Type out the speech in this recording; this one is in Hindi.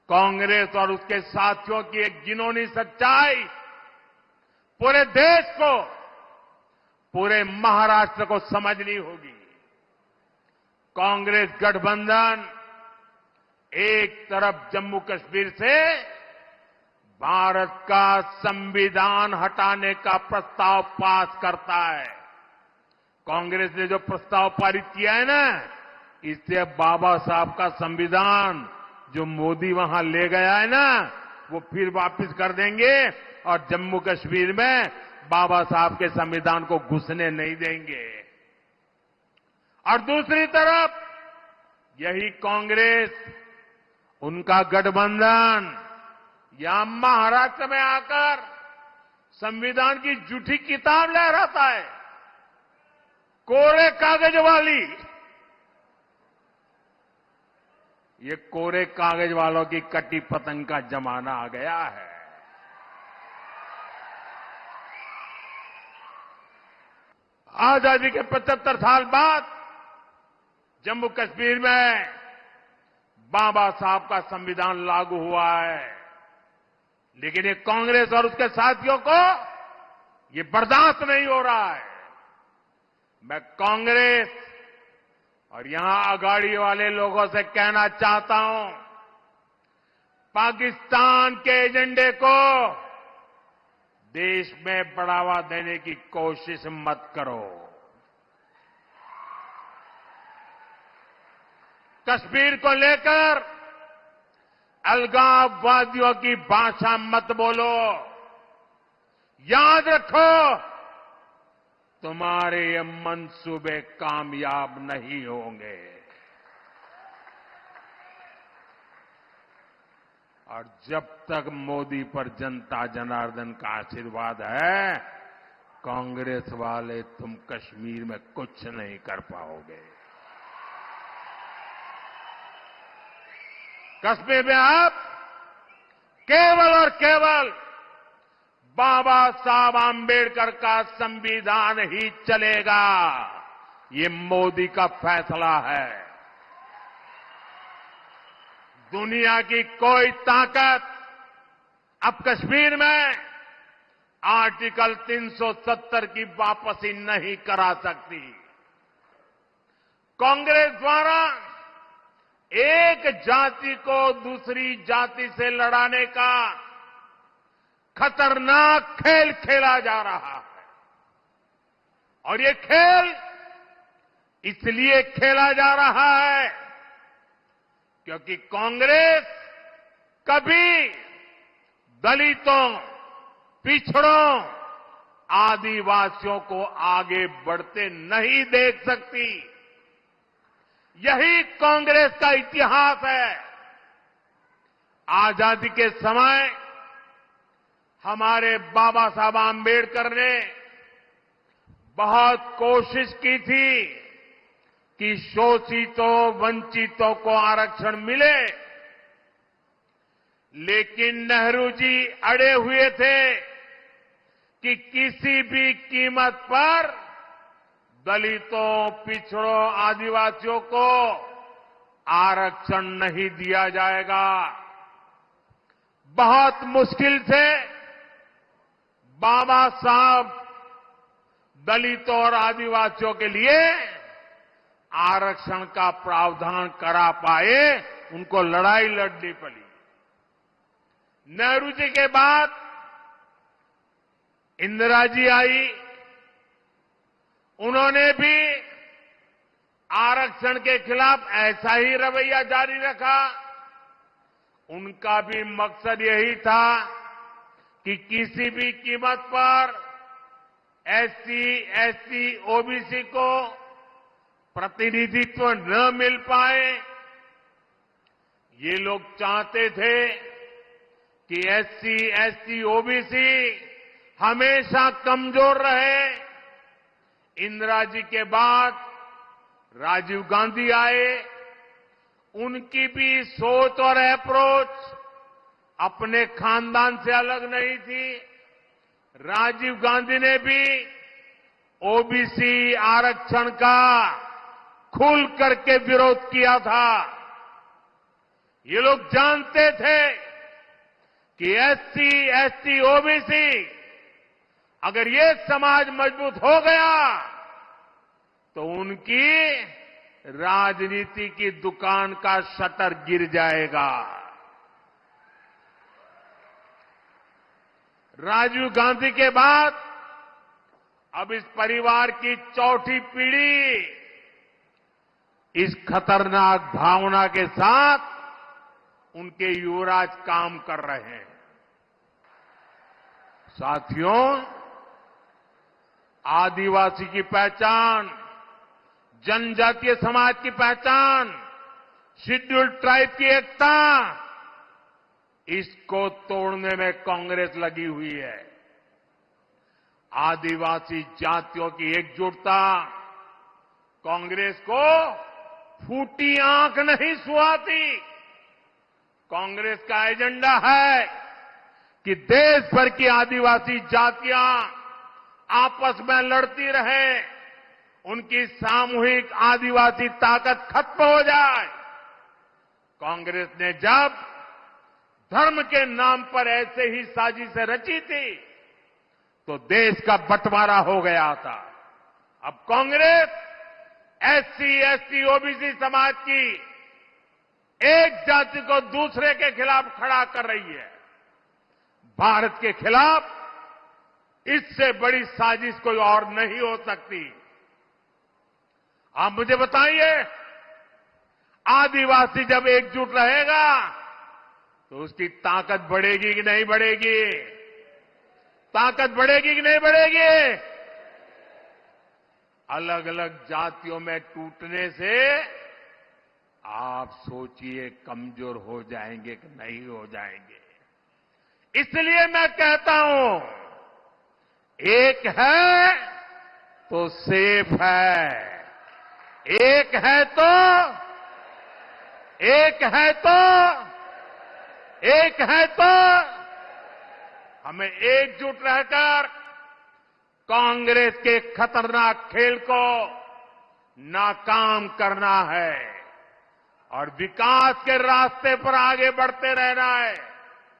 कांग्रेस और उसके साथियों की एक घिनौनी सच्चाई पूरे देश को, पूरे महाराष्ट्र को समझनी होगी। कांग्रेस गठबंधन एक तरफ जम्मू कश्मीर से भारत का संविधान हटाने का प्रस्ताव पास करता है। कांग्रेस ने जो प्रस्ताव पारित किया है ना, इससे बाबा साहब का संविधान जो मोदी वहां ले गया है ना, वो फिर वापस कर देंगे और जम्मू कश्मीर में बाबा साहब के संविधान को घुसने नहीं देंगे। और दूसरी तरफ यही कांग्रेस, उनका गठबंधन यहां महाराष्ट्र में आकर संविधान की झूठी किताब लहराता है, कोरे कागज वाली। ये कोरे कागज वालों की कटी पतंग का जमाना आ गया है। आजादी के 75 साल बाद जम्मू कश्मीर में बाबा साहब का संविधान लागू हुआ है, लेकिन ये कांग्रेस और उसके साथियों को ये बर्दाश्त नहीं हो रहा है। मैं कांग्रेस और यहां अगाड़ी वाले लोगों से कहना चाहता हूं, पाकिस्तान के एजेंडे को देश में बढ़ावा देने की कोशिश मत करो। कश्मीर को लेकर अलगाववादियों की भाषा मत बोलो। याद रखो, तुम्हारे ये मंसूबे कामयाब नहीं होंगे। और जब तक मोदी पर जनता जनार्दन का आशीर्वाद है, कांग्रेस वाले तुम कश्मीर में कुछ नहीं कर पाओगे। कश्मीर में अब केवल और केवल बाबा साहब आंबेडकर का संविधान ही चलेगा। ये मोदी का फैसला है। दुनिया की कोई ताकत अब कश्मीर में आर्टिकल 370 की वापसी नहीं करा सकती। कांग्रेस द्वारा एक जाति को दूसरी जाति से लड़ाने का खतरनाक खेल खेला जा रहा है। और ये खेल इसलिए खेला जा रहा है क्योंकि कांग्रेस कभी दलितों, पिछड़ों, आदिवासियों को आगे बढ़ते नहीं देख सकती। यही कांग्रेस का इतिहास है। आजादी के समय हमारे बाबा साहब आंबेडकर ने बहुत कोशिश की थी कि शोषितों, वंचितों को आरक्षण मिले, लेकिन नेहरू जी अड़े हुए थे कि किसी भी कीमत पर दलितों, पिछड़ों, आदिवासियों को आरक्षण नहीं दिया जाएगा। बहुत मुश्किल से बाबा साहब दलितों और आदिवासियों के लिए आरक्षण का प्रावधान करा पाए, उनको लड़ाई लड़नी पड़ी। नेहरू जी के बाद इंदिरा जी आई, उन्होंने भी आरक्षण के खिलाफ ऐसा ही रवैया जारी रखा। उनका भी मकसद यही था कि किसी भी कीमत पर एससी, एसटी, ओबीसी को प्रतिनिधित्व न मिल पाए। ये लोग चाहते थे कि एससी, एसटी, ओबीसी हमेशा कमजोर रहे। इंदिरा जी के बाद राजीव गांधी आए, उनकी भी सोच और अप्रोच अपने खानदान से अलग नहीं थी। राजीव गांधी ने भी ओबीसी आरक्षण का खुल करके विरोध किया था। ये लोग जानते थे कि एससी, एसटी, ओबीसी अगर ये समाज मजबूत हो गया तो उनकी राजनीति की दुकान का शटर गिर जाएगा। राजीव गांधी के बाद अब इस परिवार की चौथी पीढ़ी इस खतरनाक भावना के साथ उनके युवराज काम कर रहे हैं। साथियों, आदिवासी की पहचान, जनजातीय समाज की पहचान, शेड्यूल्ड ट्राइब की एकता, इसको तोड़ने में कांग्रेस लगी हुई है। आदिवासी जातियों की एकजुटता कांग्रेस को फूटी आंख नहीं सुहाती। कांग्रेस का एजेंडा है कि देश भर की आदिवासी जातियां आपस में लड़ती रहे, उनकी सामूहिक आदिवासी ताकत खत्म हो जाए। कांग्रेस ने जब धर्म के नाम पर ऐसे ही साजिशें रची थी तो देश का बंटवारा हो गया था। अब कांग्रेस एससी, एसटी, ओबीसी समाज की एक जाति को दूसरे के खिलाफ खड़ा कर रही है। भारत के खिलाफ इससे बड़ी साजिश कोई और नहीं हो सकती। आप मुझे बताइए, आदिवासी जब एकजुट रहेगा तो उसकी ताकत बढ़ेगी कि नहीं बढ़ेगी? ताकत बढ़ेगी कि नहीं बढ़ेगी? अलग अलग जातियों में टूटने से आप सोचिए कमजोर हो जाएंगे कि नहीं हो जाएंगे। इसलिए मैं कहता हूं, एक है तो सेफ है, एक है तो हमें एकजुट रहकर कांग्रेस के खतरनाक खेल को नाकाम करना है और विकास के रास्ते पर आगे बढ़ते रहना है।